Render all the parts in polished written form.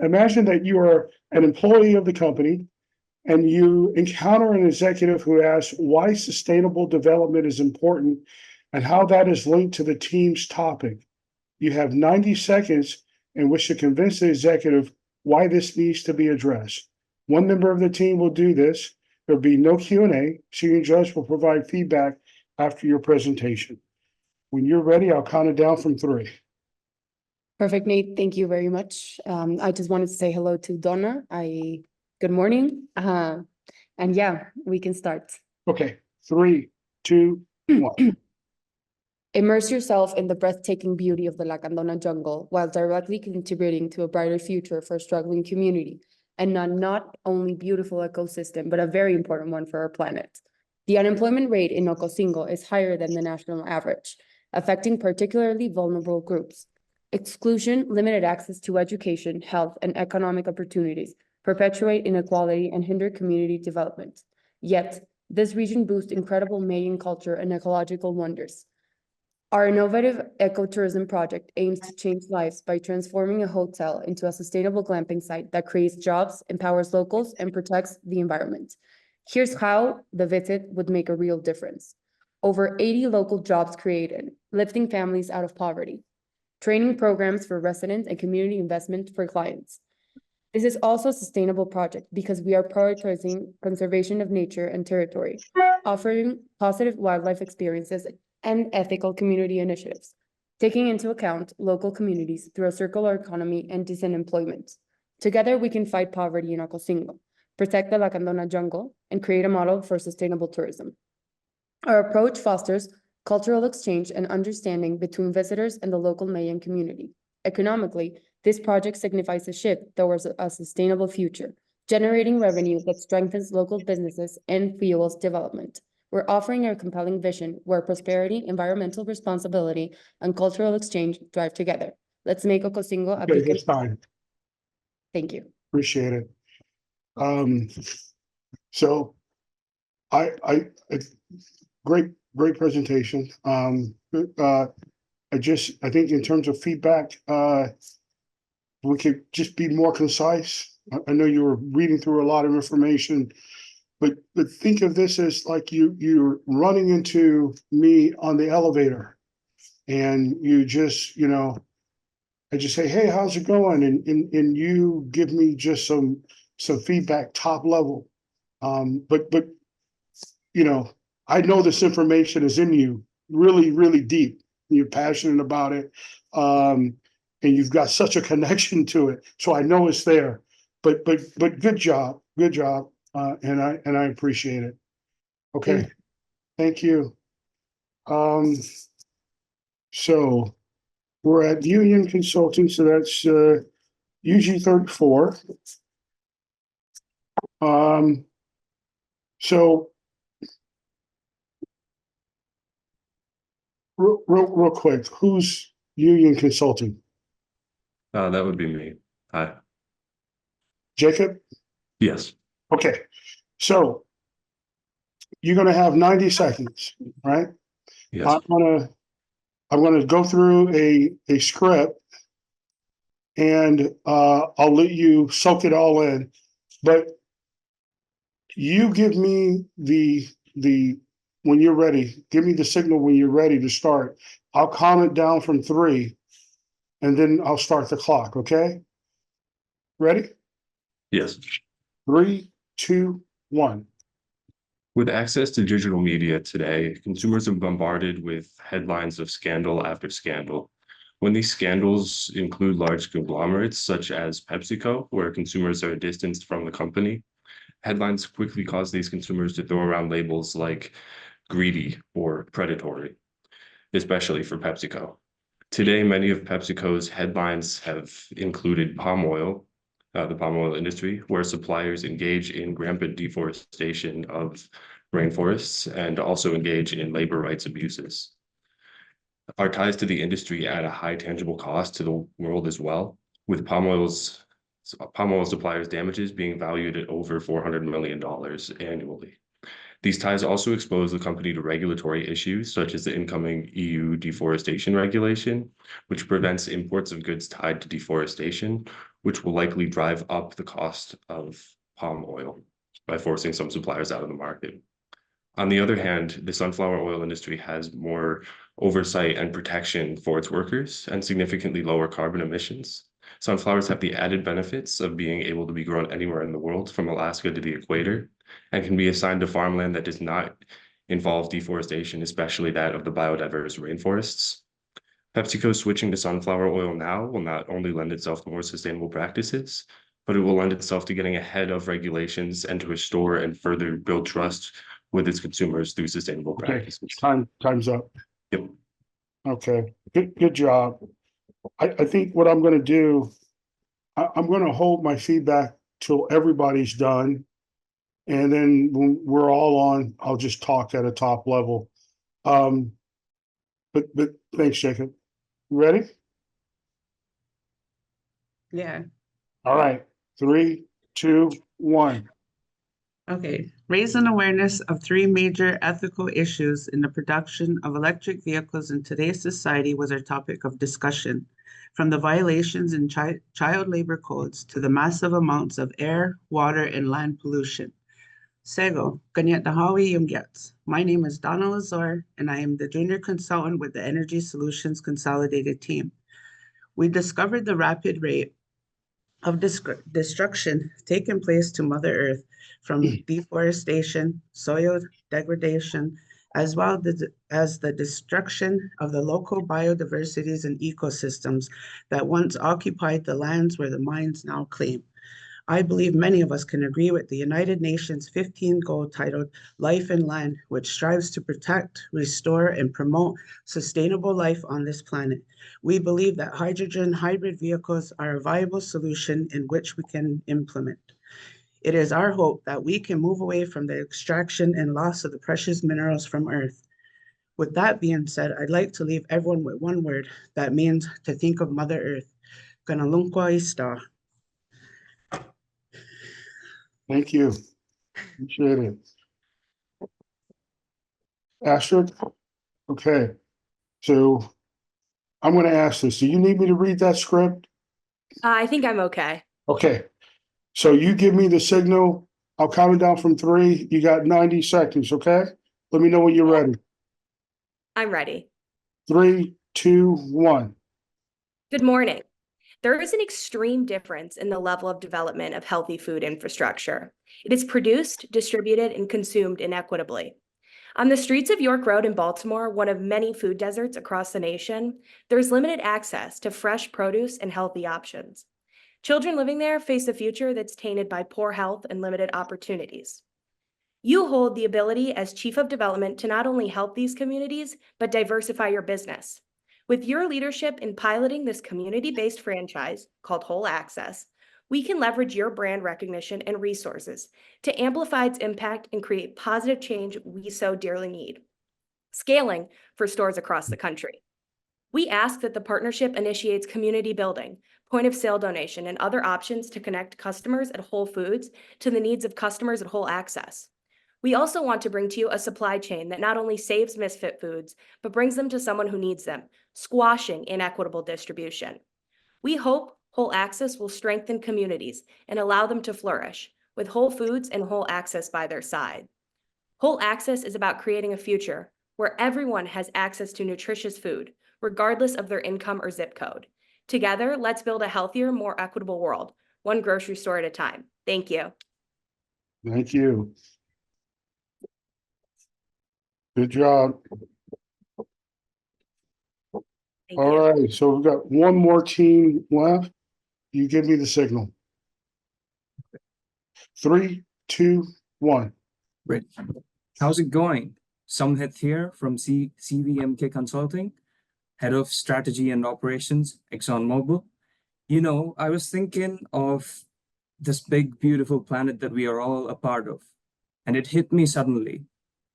imagine that you are an employee of the company and you encounter an executive who asks why sustainable development is important and how that is linked to the team's topic. You have 90 seconds in which to convince the executive why this needs to be addressed. One member of the team will do this. There'll be no Q&A. Senior judge will provide feedback after your presentation. When you're ready, I'll count it down from 3. Perfect, Nate. Thank you very much. I just wanted to say hello to Donna. Good morning. And yeah, we can start. Okay, 3, 2, 1. Immerse yourself in the breathtaking beauty of the Lacandona jungle while directly contributing to a brighter future for a struggling community, and not only beautiful ecosystem, but a very important one for our planet. The unemployment rate in Ocosingo is higher than the national average, affecting particularly vulnerable groups. Exclusion, limited access to education, health, and economic opportunities perpetuate inequality and hinder community development. Yet, this region boasts incredible Mayan culture and ecological wonders. Our innovative ecotourism project aims to change lives by transforming a hotel into a sustainable glamping site that creates jobs, empowers locals, and protects the environment. Here's how the visit would make a real difference. Over 80 local jobs created, lifting families out of poverty. Training programs for residents and community investment for clients. This is also a sustainable project because we are prioritizing conservation of nature and territory, offering positive wildlife experiences and ethical community initiatives, taking into account local communities through a circular economy and decent employment. Together, we can fight poverty in Ocosingo, protect the Lacandona jungle, and create a model for sustainable tourism. Our approach fosters cultural exchange and understanding between visitors and the local Mayan community. Economically, this project signifies a shift towards a sustainable future, generating revenue that strengthens local businesses and fuels development. We're offering a compelling vision where prosperity, environmental responsibility, and cultural exchange drive together. Let's make Ocosingo a beacon. Time. Thank you. Appreciate it. So great presentation. I think in terms of feedback, we could just be more concise. I know you were reading through a lot of information, but think of this as like you're running into me on the elevator, and you just, I just say, hey, how's it going? And you give me just some feedback, top level. But I know this information is in you really, really deep. You're passionate about it. And you've got such a connection to it. So I know it's there, but good job. And I appreciate it. Okay. Thank you. So we're at Union Consulting. So that's UG 34. So real quick, who's Union Consulting? That would be me. Hi. Jacob? Yes. Okay. So you're going to have 90 seconds, right? Yes. I'm gonna go through a script, and I'll let you soak it all in. But you give me the when you're ready. Give me the signal when you're ready to start. I'll count it down from 3, and then I'll start the clock. Okay? Ready? Yes. 3, 2, 1. With access to digital media today, consumers are bombarded with headlines of scandal after scandal. When these scandals include large conglomerates such as PepsiCo, where consumers are distanced from the company, headlines quickly cause these consumers to throw around labels like greedy or predatory, especially for PepsiCo. Today, many of PepsiCo's headlines have included palm oil, the palm oil industry, where suppliers engage in rampant deforestation of rainforests and also engage in labor rights abuses. Our ties to the industry add a high tangible cost to the world as well, with palm oil suppliers' damages being valued at over $400 million annually. These ties also expose the company to regulatory issues, such as the incoming EU deforestation regulation, which prevents imports of goods tied to deforestation, which will likely drive up the cost of palm oil by forcing some suppliers out of the market. On the other hand, the sunflower oil industry has more oversight and protection for its workers and significantly lower carbon emissions. Sunflowers have the added benefits of being able to be grown anywhere in the world, from Alaska to the equator, and can be assigned to farmland that does not involve deforestation, especially that of the biodiverse rainforests. PepsiCo switching to sunflower oil now will not only lend itself to more sustainable practices, but it will lend itself to getting ahead of regulations and to restore and further build trust with its consumers through sustainable Okay, practices. time's up. Yep. Okay, good job. I think what I'm gonna do, I'm gonna hold my feedback till everybody's done. And then when we're all on, I'll just talk at a top level. But thanks, Jacob. Ready? Yeah. All right, 3, 2, 1. Okay. Raise an awareness of 3 major ethical issues in the production of electric vehicles in today's society was our topic of discussion. From the violations in child labor codes to the massive amounts of air, water, and land pollution. Sego, kanyat dahawi yung gets. My name is Donna Lazar, and I am the junior consultant with the Energy Solutions Consolidated team. We discovered the rapid rate of destruction taking place to Mother Earth from deforestation, soil degradation, as well as the destruction of the local biodiversities and ecosystems that once occupied the lands where the mines now claim. I believe many of us can agree with the United Nations 15 goal titled Life and Land, which strives to protect, restore, and promote sustainable life on this planet. We believe that hydrogen hybrid vehicles are a viable solution in which we can implement. It is our hope that we can move away from the extraction and loss of the precious minerals from Earth. With that being said, I'd like to leave everyone with one word that means to think of Mother Earth. Kanalungkwa ista. Thank you. Appreciate it. Astrid? Okay, so I'm gonna ask this. Do you need me to read that script? I think I'm okay. Okay, so you give me the signal. I'll count it down from 3. You got 90 seconds, okay? Let me know when you're ready. I'm ready. 3, 2, 1. Good morning. There is an extreme difference in the level of development of healthy food infrastructure. It is produced, distributed, and consumed inequitably. On the streets of York Road in Baltimore, one of many food deserts across the nation, there is limited access to fresh produce and healthy options. Children living there face a future that's tainted by poor health and limited opportunities. You hold the ability as Chief of Development to not only help these communities, but diversify your business. With your leadership in piloting this community-based franchise called Whole Access, we can leverage your brand recognition and resources to amplify its impact and create positive change we so dearly need. Scaling for stores across the country. We ask that the partnership initiates community building, point of sale donation, and other options to connect customers at Whole Foods to the needs of customers at Whole Access. We also want to bring to you a supply chain that not only saves misfit foods, but brings them to someone who needs them, squashing inequitable distribution. We hope Whole Access will strengthen communities and allow them to flourish, with Whole Foods and Whole Access by their side. Whole Access is about creating a future where everyone has access to nutritious food, regardless of their income or zip code. Together, let's build a healthier, more equitable world, one grocery store at a time. Thank you. Thank you. Good job. Thank All you. right, so we've got one more team left. You give me the signal. 3, 2, 1. Great. How's it going? Samhit here from CDMK Consulting, Head of Strategy and Operations, ExxonMobil. You know, I was thinking of this big, beautiful planet that we are all a part of, and it hit me suddenly.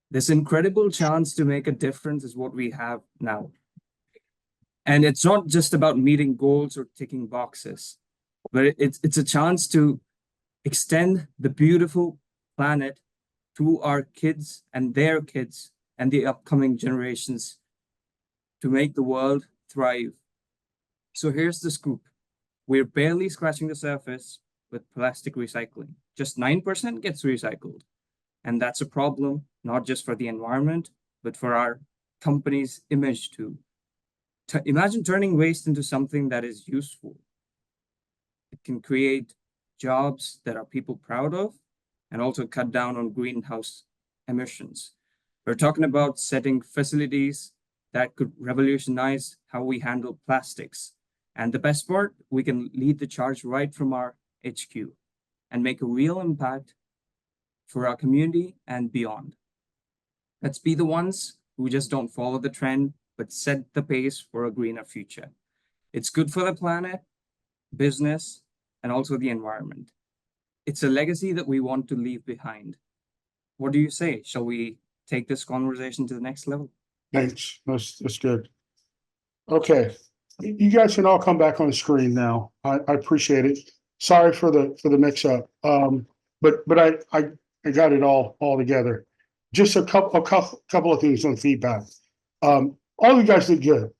This incredible chance to make a difference is what we have now. And it's not just about meeting goals or ticking boxes, but it's a chance to extend the beautiful planet to our kids and their kids and the upcoming generations to make the world thrive. So here's the scoop. We're barely scratching the surface with plastic recycling. Just 9% gets recycled. And that's a problem, not just for the environment, but for our company's image too. Imagine turning waste into something that is useful. It can create jobs that are people proud of and also cut down on greenhouse emissions. We're talking about setting facilities that could revolutionize how we handle plastics. And the best part, we can lead the charge right from our HQ and make a real impact for our community and beyond. Let's be the ones who just don't follow the trend, but set the pace for a greener future. It's good for the planet, business, and also the environment. It's a legacy that we want to leave behind. What do you say? Shall we take this conversation to the next level? Thanks. That's good. Okay, you guys can all come back on the screen now. I appreciate it. Sorry for the mix up. But I got it all together. Just a couple of things on feedback. All you guys did good.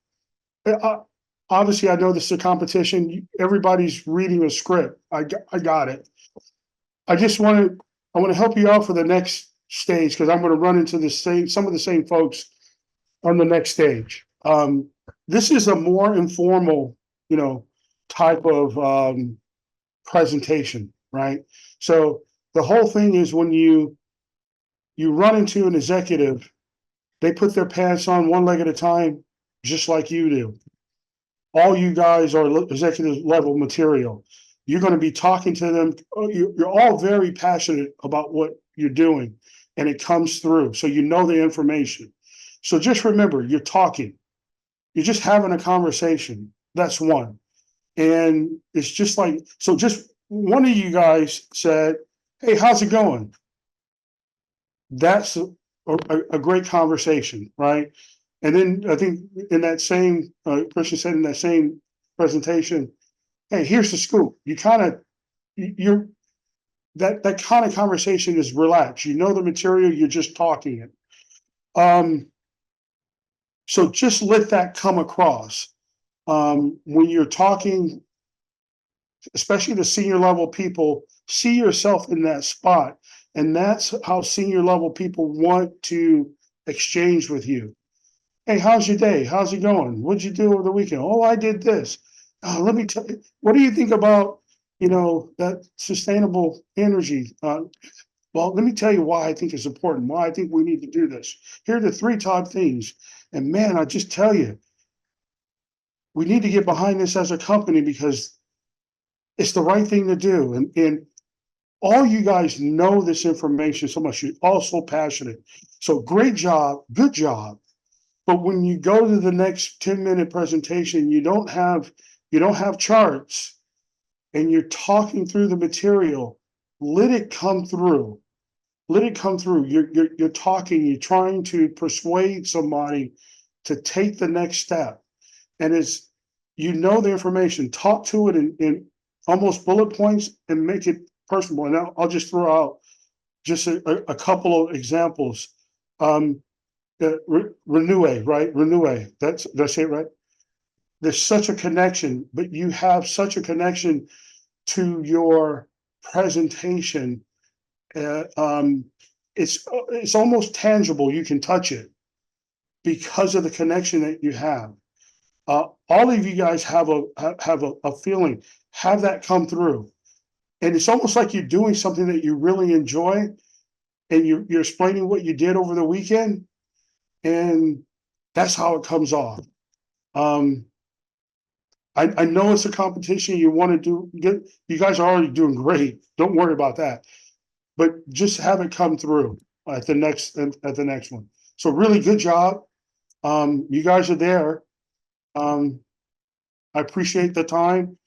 Obviously, I know this is a competition. Everybody's reading a script. I got it. I want to help you out for the next stage because I'm going to run into some of the same folks on the next stage. This is a more informal, type of presentation, right? So the whole thing is when you run into an executive, they put their pants on one leg at a time, just like you do. All you guys are executive level material. You're going to be talking to them. You're all very passionate about what you're doing, and it comes through. So you know the information. So just remember, you're talking. You're just having a conversation. That's one. And it's just like, so just one of you guys said, hey, how's it going? That's a great conversation, right? And then I think in that same, Christian said in that same presentation, hey, here's the scoop. That kind of conversation is relaxed. You know the material, you're just talking it. So just let that come across. When you're talking, especially the senior level people, see yourself in that spot. And that's how senior level people want to exchange with you. Hey, how's your day? How's it going? What'd you do over the weekend? Oh, I did this. Let me tell you, what do you think about, that sustainable energy? Well, let me tell you why I think it's important, why I think we need to do this. Here are the 3 top things. And man, I just tell you, we need to get behind this as a company because it's the right thing to do. And all you guys know this information so much. You're all so passionate. So great job, good job. But when you go to the next 10-minute presentation, you don't have charts and you're talking through the material. Let it come through. Let it come through. You're talking, you're trying to persuade somebody to take the next step. And as you know the information, talk to it in almost bullet points and make it personal. And I'll just throw out just a couple of examples. Renew, right? Renew. Did I say it right? There's such a connection, but you have such a connection to your presentation. It's almost tangible. You can touch it because of the connection that you have. All of you guys have a feeling. Have that come through, and it's almost like you're doing something that you really enjoy, and you're explaining what you did over the weekend. And that's how it comes off. I know it's a competition. You want to you guys are already doing great. Don't worry about that. But just have it come through at the next one. So really good job. You guys are there. I appreciate the time.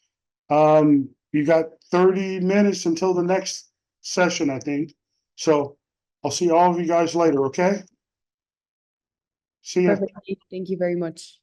You got 30 minutes until the next session, I think. So I'll see all of you guys later, okay? See ya. Perfect. Thank you very much.